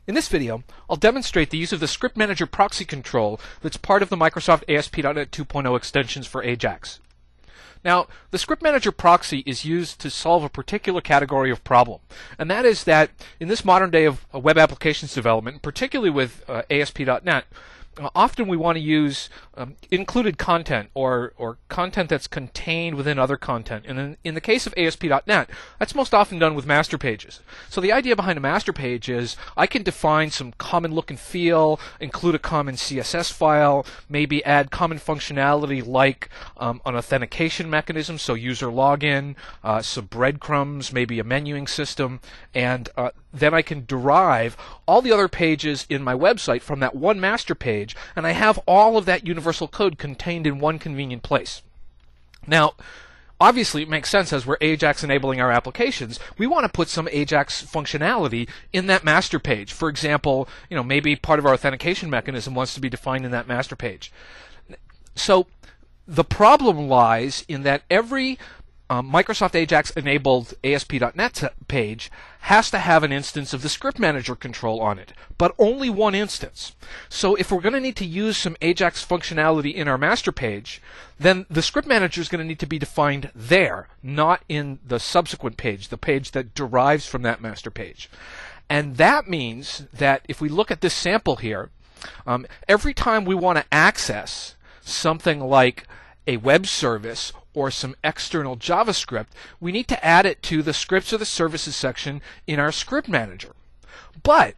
In this video, I'll demonstrate the use of the ScriptManagerProxy control that's part of the Microsoft ASP.NET 2.0 extensions for AJAX. Now, the ScriptManagerProxy is used to solve a particular category of problem, and that is that in this modern day of web applications development, particularly with ASP.NET, often we want to use included content or content that's contained within other content. And in the case of ASP.NET, that's most often done with master pages. So the idea behind a master page is I can define some common look and feel, include a common CSS file, maybe add common functionality like an authentication mechanism, so user login, some breadcrumbs, maybe a menuing system, and then I can derive all the other pages in my website from that one master page, and I have all of that universal code contained in one convenient place. Now, obviously it makes sense as we're AJAX enabling our applications, we want to put some AJAX functionality in that master page. For example, maybe part of our authentication mechanism wants to be defined in that master page. So the problem lies in that every Microsoft AJAX enabled ASP.NET page has to have an instance of the script manager control on it, but only one instance. So if we're going to need to use some AJAX functionality in our master page, then the script manager is going to need to be defined there, not in the subsequent page, the page that derives from that master page. And that means that if we look at this sample here, every time we want to access something like a web service or some external JavaScript, we need to add it to the scripts or the services section in our script manager. But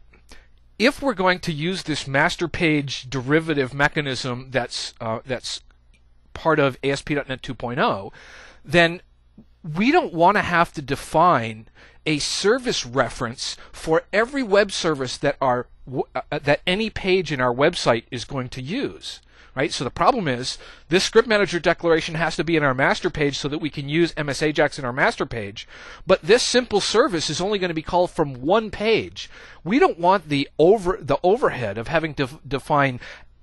if we're going to use this master page derivative mechanism that's part of ASP.NET 2.0, then we don't want to have to define a service reference for every web service that any page in our website is going to use. Right? So the problem is this script manager declaration has to be in our master page so that we can use MS AJAX in our master page. But this simple service is only going to be called from one page. We don't want the overhead of having to define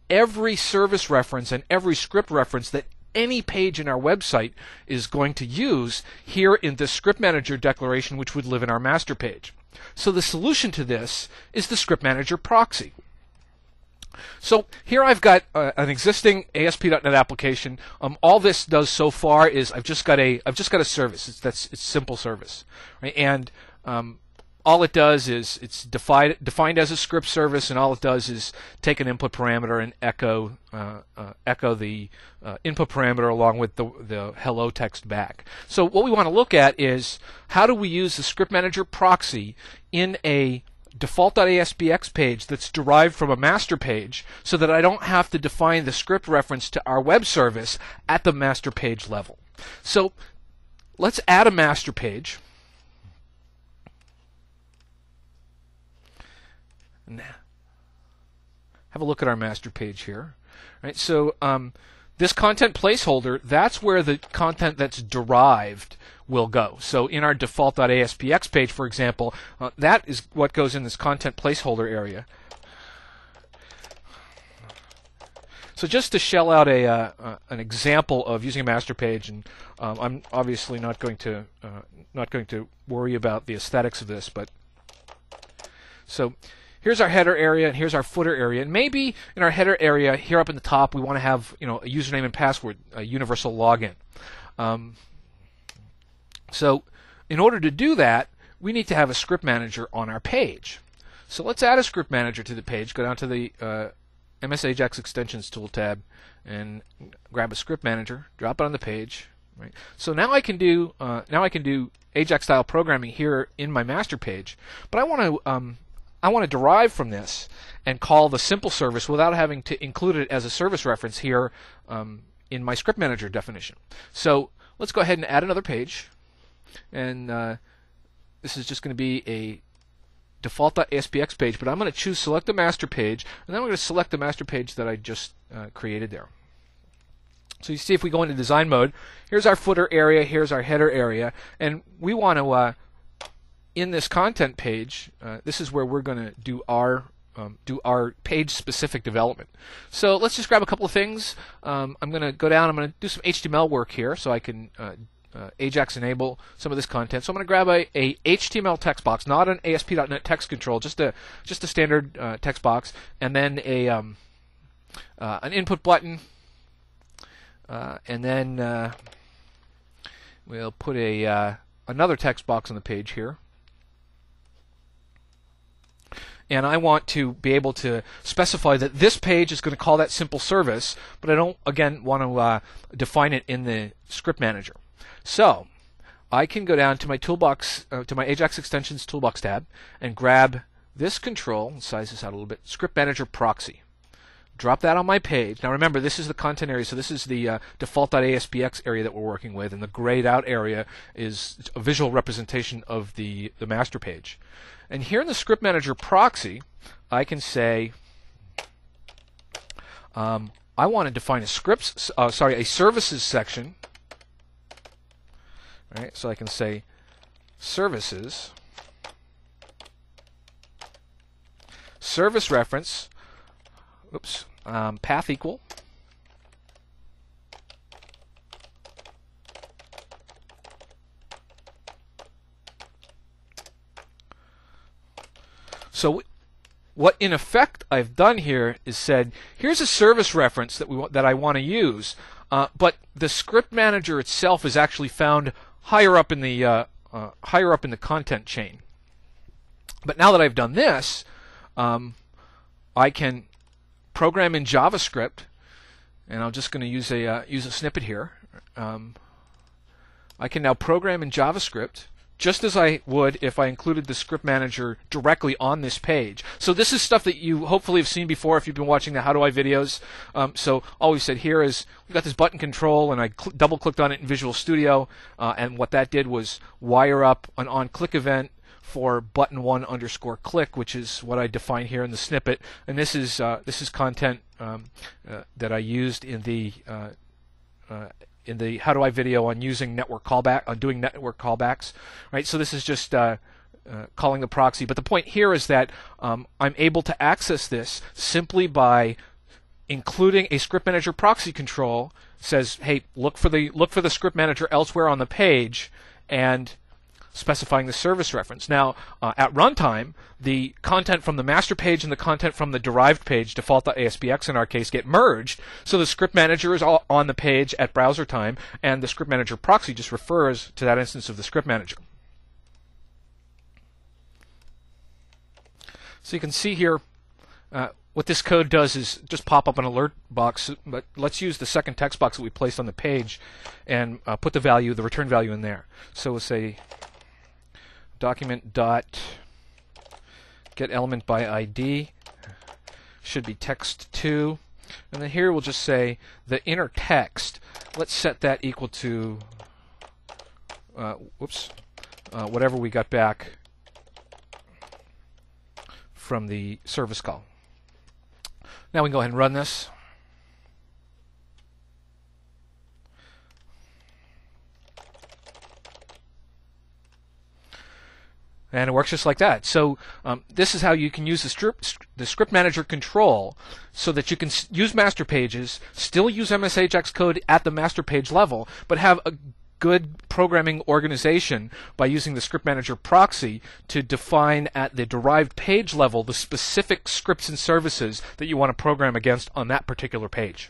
every service reference and every script reference that any page in our website is going to use here in the script manager declaration, which would live in our master page. So the solution to this is the ScriptManagerProxy. So here I've got an existing ASP.NET application. All this does so far is I've just got a service. It's simple service, right? And all it does is it's defined as a script service, and all it does is take an input parameter and echo the input parameter along with the hello text back. So what we want to look at is how do we use the ScriptManagerProxy in a default.aspx page that's derived from a master page so that I don't have to define the script reference to our web service at the master page level. So let's add a master page. Have a look at our master page here. Right, so this content placeholder, that's where the content that's derived will go. So in our default.aspx page, for example, that is what goes in this content placeholder area. So just to shell out an example of using a master page, and I'm obviously not going to worry about the aesthetics of this, but so here's our header area and here's our footer area, and maybe in our header area here up in the top we want to have a username and password, a universal login. So in order to do that, we need to have a script manager on our page. So let's add a script manager to the page. Go down to the MS AJAX Extensions tool tab and grab a script manager, drop it on the page. Right. So now I can do AJAX style programming here in my master page, but I want to derive from this and call the simple service without having to include it as a service reference here in my script manager definition. So let's go ahead and add another page. And this is just going to be a default.aspx page, but I'm going to select the master page, and then I'm going to select the master page that I just created there. So you see, if we go into design mode, here's our footer area, here's our header area, and we want to in this content page, this is where we're going to do our page-specific development. So let's just grab a couple of things. I'm going to go down. I'm going to do some HTML work here, so I can AJAX enable some of this content. So I'm going to grab a HTML text box, not an ASP.NET text control, just a standard text box, and then an input button, and then we'll put another text box on the page here. And I want to be able to specify that this page is going to call that simple service, but I don't, again, want to define it in the script manager. So I can go down to my toolbox, to my AJAX extensions toolbox tab, and grab this control, size this out a little bit, ScriptManagerProxy. Drop that on my page. Now remember, this is the content area, so this is the default.aspx area that we're working with, and the grayed out area is a visual representation of the master page. And here in the ScriptManagerProxy, I can say I want to define a services section. Right, so I can say services, service reference, path equal, so what in effect I've done here is said, here's a service reference that I want to use, but the script manager itself is actually found higher up in the content chain. But now that I've done this, I can program in JavaScript, and I'm just going to use a snippet here. I can now program in JavaScript just as I would if I included the script manager directly on this page. So this is stuff that you hopefully have seen before if you've been watching the How Do I videos. So all we've said here is we've got this button control, and I double-clicked on it in Visual Studio, and what that did was wire up an on-click event for button1_click, which is what I define here in the snippet. And this is content that I used in the How Do I video on using doing network callbacks, right? So this is just calling the proxy. But the point here is that I'm able to access this simply by including a script manager proxy control. Says, hey, look for the script manager elsewhere on the page, and specifying the service reference. Now, at runtime, the content from the master page and the content from the derived page, default.aspx in our case, get merged. So the script manager is all on the page at browser time, and the script manager proxy just refers to that instance of the script manager. So you can see here, what this code does is just pop up an alert box, but let's use the second text box that we placed on the page and put the return value in there. So we'll say document dot get element by ID should be text2, and then here we'll just say the inner text, let's set that equal to whatever we got back from the service call. Now we can go ahead and run this. And it works just like that. So this is how you can use the script manager control so that you can use master pages, still use MS AJAX code at the master page level, but have a good programming organization by using the script manager proxy to define at the derived page level the specific scripts and services that you want to program against on that particular page.